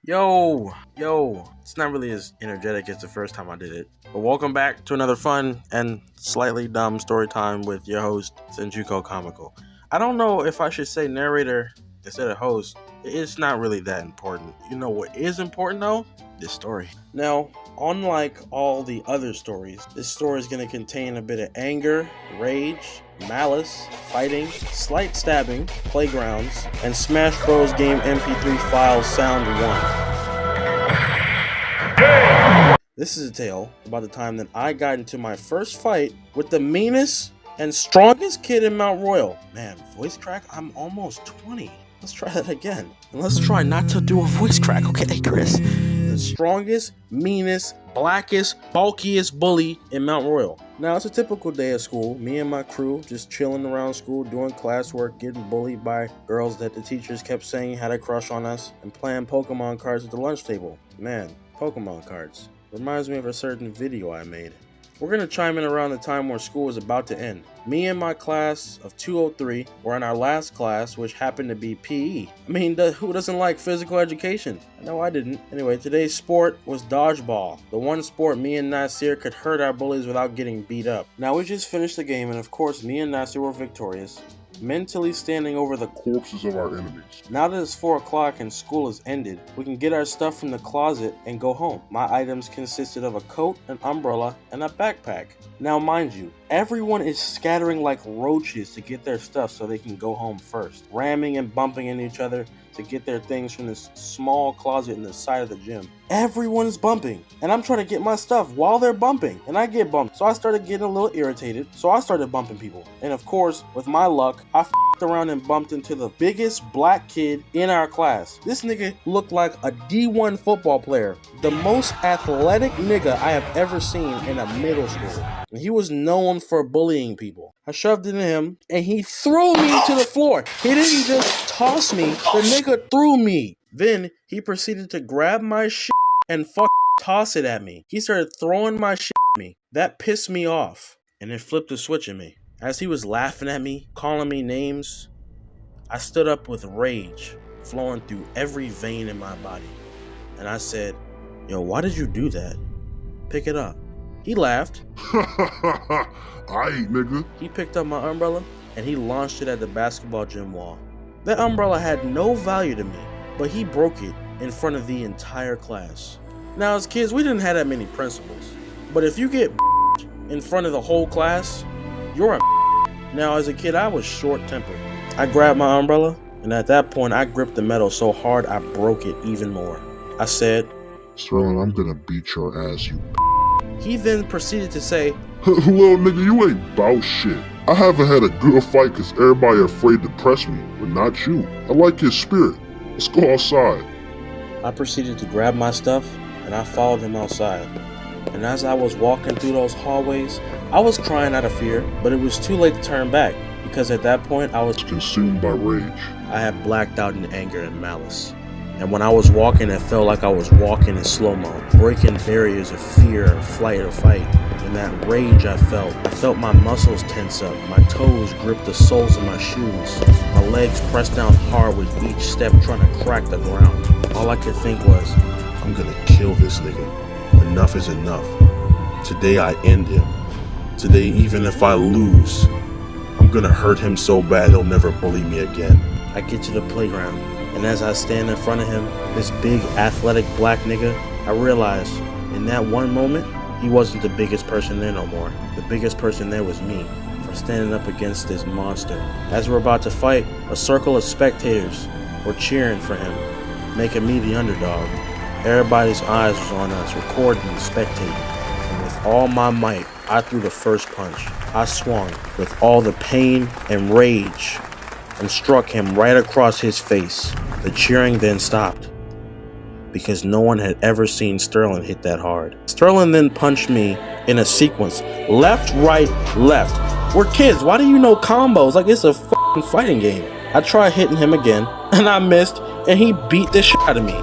Yo, it's not really as energetic as the first time I did it. But welcome back to another fun and slightly dumb story time with your host, Comical. I don't know if I should say narrator instead of host. It's not really that important. You know what is important though? This story. Now, unlike all the other stories, this story is going to contain a bit of anger, rage, malice, fighting, slight stabbing, playgrounds, and Smash Bros. Game MP3 file sound 1. This is a tale about the time that I got into my first fight with the meanest and strongest kid in Mount Royal. Man, voice crack? I'm almost 20. Let's try that again. And let's try not to do a voice crack, okay, Chris? The strongest, meanest, blackest, bulkiest bully in Mount Royal. Now, it's a typical day at school. Me and my crew just chilling around school, doing classwork, getting bullied by girls that the teachers kept saying had a crush on us, and playing Pokemon cards at the lunch table. Man, Pokemon cards. Reminds me of a certain video I made. We're going to chime in around the time where school was about to end. Me and my class of 203 were in our last class, which happened to be PE. I mean, who doesn't like physical education? No, I didn't. Anyway, today's sport was dodgeball. The one sport me and Nasir could hurt our bullies without getting beat up. Now, we just finished the game, and of course, me and Nasir were victorious, mentally standing over the corpses of our enemies. Now that it's 4 o'clock and school has ended, we can get our stuff from the closet and go home. My items consisted of a coat, an umbrella, and a backpack. Now mind you, everyone is scattering like roaches to get their stuff so they can go home first, ramming and bumping into each other to get their things from this small closet in the side of the gym. Everyone is bumping, and I'm trying to get my stuff while they're bumping, and I get bumped. So I started getting a little irritated, so I started bumping people. And of course, with my luck, I f***ed around and bumped into the biggest black kid in our class. This nigga looked like a D1 football player, the most athletic nigga I have ever seen in a middle school. And he was known for bullying people. I shoved into him, and he threw me to the floor. He didn't just toss me, the nigga threw me. Then he proceeded to grab my shit and toss it at me. He started throwing my shit at me. That pissed me off, and it flipped a switch in me. As he was laughing at me, calling me names, I stood up with rage flowing through every vein in my body. And I said, "Yo, why did you do that? Pick it up." He laughed. Aight, nigga. He picked up my umbrella and he launched it at the basketball gym wall. That umbrella had no value to me, but he broke it in front of the entire class. Now, as kids, we didn't have that many principles, but if you get in front of the whole class, you're a. Now, as a kid, I was short-tempered. I grabbed my umbrella, and at that point, I gripped the metal so hard I broke it even more. I said, "Sterling, I'm gonna beat your ass, you." He then proceeded to say, "Little nigga, you ain't bout shit. I haven't had a good fight because everybody afraid to press me, but not you. I like your spirit. Let's go outside." I proceeded to grab my stuff, and I followed him outside. And as I was walking through those hallways, I was crying out of fear, but it was too late to turn back, because at that point I was consumed by rage. I had blacked out in anger and malice. And when I was walking, it felt like I was walking in slow-mo, breaking barriers of fear, flight, or fight. In that rage I felt my muscles tense up, my toes grip the soles of my shoes, my legs pressed down hard with each step trying to crack the ground. All I could think was, I'm gonna kill this nigga. Enough is enough. Today I end him. Today, even if I lose, I'm gonna hurt him so bad he'll never bully me again. I get to the playground, and as I stand in front of him, this big athletic black nigga, I realize in that one moment, he wasn't the biggest person there no more. The biggest person there was me, for standing up against this monster. As we're about to fight, a circle of spectators were cheering for him, making me the underdog. Everybody's eyes was on us, recording and spectating. And with all my might, I threw the first punch. I swung with all the pain and rage and struck him right across his face. The cheering then stopped, because no one had ever seen Sterling hit that hard. Sterling then punched me in a sequence. Left, right, left. We're kids, why do you know combos? Like it's a fucking fighting game. I tried hitting him again, and I missed, and he beat the shit out of me.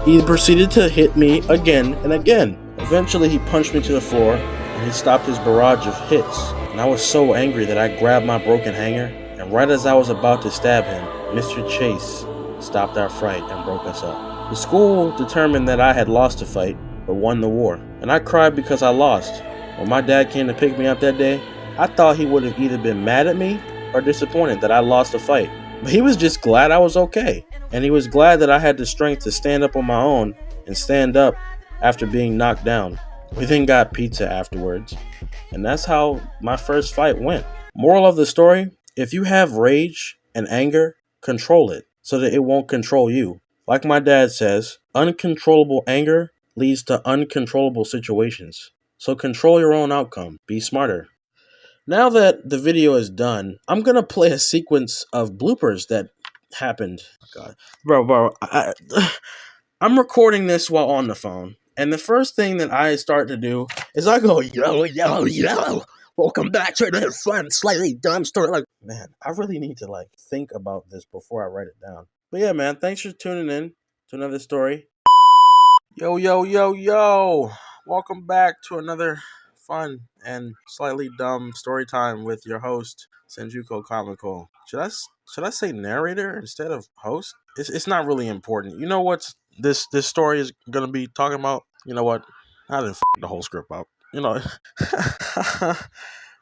He proceeded to hit me again and again. Eventually he punched me to the floor, and he stopped his barrage of hits. And I was so angry that I grabbed my broken hanger, and right as I was about to stab him, Mr. Chase stopped our fight and broke us up. The school determined that I had lost the fight, but won the war, and I cried because I lost. When my dad came to pick me up that day, I thought he would have either been mad at me or disappointed that I lost the fight. But he was just glad I was okay, and he was glad that I had the strength to stand up on my own and stand up after being knocked down. We then got pizza afterwards, and that's how my first fight went. Moral of the story: if you have rage and anger, control it so that it won't control you. Like my dad says, uncontrollable anger leads to uncontrollable situations. So control your own outcome. Be smarter. Now that the video is done, I'm going to play a sequence of bloopers that happened. God. Bro, I'm recording this while on the phone. And the first thing that I start to do is I go, yo. Welcome back to the fun, slightly dumb story. Like, man, I really need to think about this before I write it down. But yeah, man, thanks for tuning in to another story. Yo. Welcome back to another fun and slightly dumb story time with your host, Senjuko Comical. Should I say narrator instead of host? It's not really important. You know what this story is gonna be talking about? You know what? I didn't the whole script up. You know,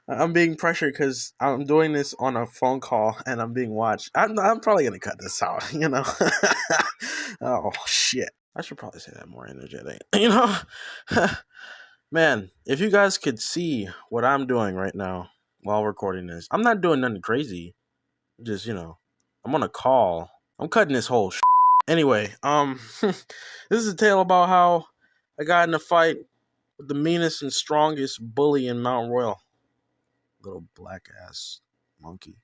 I'm being pressured because I'm doing this on a phone call and I'm being watched. I'm probably gonna cut this out. You know. Oh shit. I should probably say that more energetic. You know, man, if you guys could see what I'm doing right now while recording this, I'm not doing nothing crazy. Just, I'm on a call. I'm cutting this whole Anyway, this is a tale about how I got in a fight with the meanest and strongest bully in Mount Royal. Little black ass monkey.